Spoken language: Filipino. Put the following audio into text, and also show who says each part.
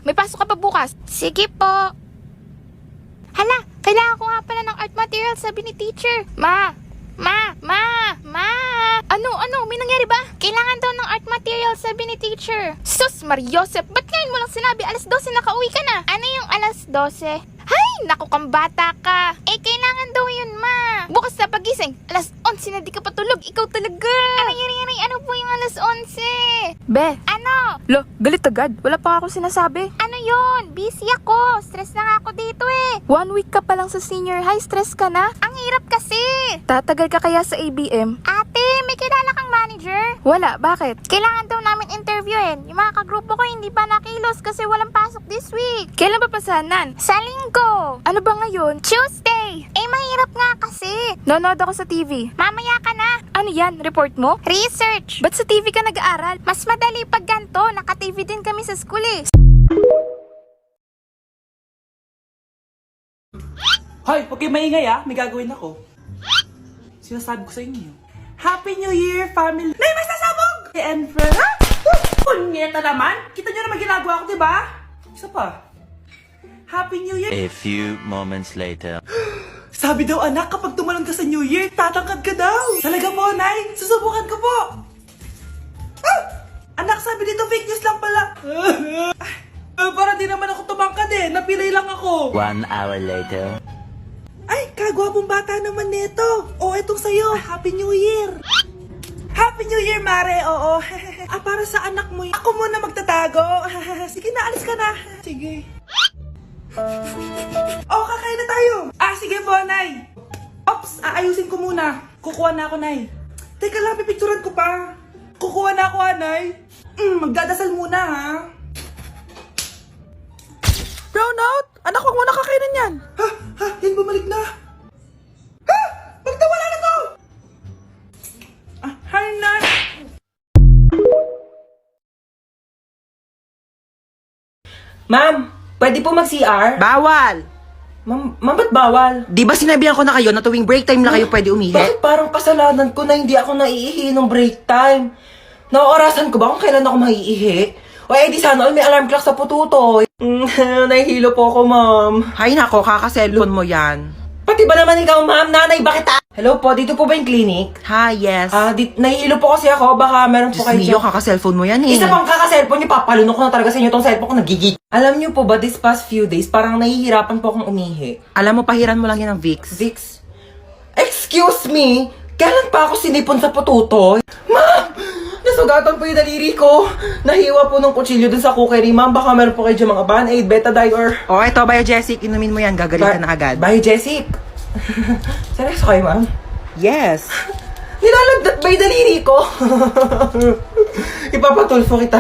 Speaker 1: may pasok ka pa bukas. Sige po. Hala, kailangan ko nga pala ng art material, sabi ni teacher. Ma! Ano? May nangyari ba? Kailangan daw ng art material, sabi ni teacher. Sus, Mariosep, ba't ngayon mo lang sinabi? Alas 12 nakauwi ka na. Ano yung alas 12? Hay, naku kang bata ka. Eh, kailangan daw yun, ma. Bukas na pagising, alas 11 na di ka patulog. Ikaw talaga. Aray, ano po yung alas 11? Be. Ano?
Speaker 2: Lo, galit agad. Wala pa ako sinasabi.
Speaker 1: Ano yun? Busy ako. Stress na nga ako dito eh.
Speaker 2: 1 week ka pa lang sa senior high, stress ka na?
Speaker 1: Ang hirap kasi.
Speaker 2: Tatagal ka kaya sa ABM?
Speaker 1: Ate, may kilala kang manager?
Speaker 2: Wala, bakit?
Speaker 1: Kailangan daw namin interviewin. Yung mga kagrupo ko hindi pa nakilos kasi walang pasok this week.
Speaker 2: Kailan ba pasanan?
Speaker 1: Sa linggo.
Speaker 2: Ano ba ngayon?
Speaker 1: Tuesday. Eh, mahirap nga kasi.
Speaker 2: Nanonood ako sa TV.
Speaker 1: Mamaya ka na.
Speaker 2: Ano yan? Report mo?
Speaker 1: Research.
Speaker 2: Ba't sa TV ka nag-aaral?
Speaker 1: Mas madali pag ganito. Naka-TV din kami sa school eh.
Speaker 3: Hoy, huwag kayo maingay ah. May gagawin ako. Sinasabi ko sa inyo. Happy New Year, family! Nay, may sasabog! And friend. Ha? Punyeta naman! Kita nyo naman ginagawa ko, diba? Isa pa. Happy New Year!
Speaker 4: A few moments later.
Speaker 3: Sabi daw anak, kapag tumalon ka sa New Year, tatangkad ka daw! Talaga po, Nay! Susubukan ko po! Ah! Anak, sabi dito fake news lang pala! Para di naman ako tumangkad eh! Napilay lang ako!
Speaker 4: 1 hour later.
Speaker 3: Ay, kagwapong bata naman nito. O, etong sa'yo. Happy New Year. Happy New Year, Mare. Oo. Para sa anak mo. Ako muna magtatago. Sige na, alis ka na. Sige. Kakain na tayo. Sige po, Nay. Ops, aayusin ko muna. Kukuha na ako, Nay. Teka lang, pipicturan ko pa. Kukuha na ako, Nay. Magdadasal muna, ha.
Speaker 2: Brownout! Anak, huwag mo nakakainin yan!
Speaker 3: Yan bumalik na. Magtawala na to! Hi, Nan!
Speaker 5: Ma'am, pwede po mag-CR?
Speaker 6: Bawal!
Speaker 5: Ma'am, ba't bawal?
Speaker 6: Di ba sinabihan ko na kayo na tuwing break time na kayo pwede umihi?
Speaker 5: Bakit parang kasalanan ko na hindi ako naiihi ng break time? Naorasan ko ba kung kailan ako maiihi? O di sana all may alarm clock sa pututoy. Nahihilo po ako, ma'am.
Speaker 6: Hay nako, kaka-cellphone mo yan.
Speaker 5: Pati ba naman ikaw, ma'am? Nanay, bakit Hello po, dito po ba yung clinic?
Speaker 6: Ha, yes.
Speaker 5: Nahihilo po kasi ako. Baka meron po
Speaker 6: Diyos
Speaker 5: kayo
Speaker 6: mio,
Speaker 5: dyan.
Speaker 6: kaka-cellphone mo yan eh.
Speaker 5: Isa pang kaka-cellphone niyo, papalunok ko na talaga sa inyo tong cellphone ko, nagigig. Alam niyo po ba, this past few days, parang nahihirapan po akong umihi.
Speaker 6: Alam mo, pahiran mo lang yan ng Vicks.
Speaker 5: Vicks? Excuse me? Kailan pa ako sinipon sa pututoy? Ma'am! Nasugatan po yung daliri ko. Nahiwa po ng kutsilyo dun sa cookery. Ma'am, baka meron po kayo dyan mga Band-Aid, Betadine, or...
Speaker 6: O, eto, Biogesic, inumin mo yan, gagaling ka na agad.
Speaker 5: Bye, Jessic. Seryoso kayo, ma'am?
Speaker 6: Yes.
Speaker 5: Nilalagdat ba yung daliri ko? Ipapatulfo kita.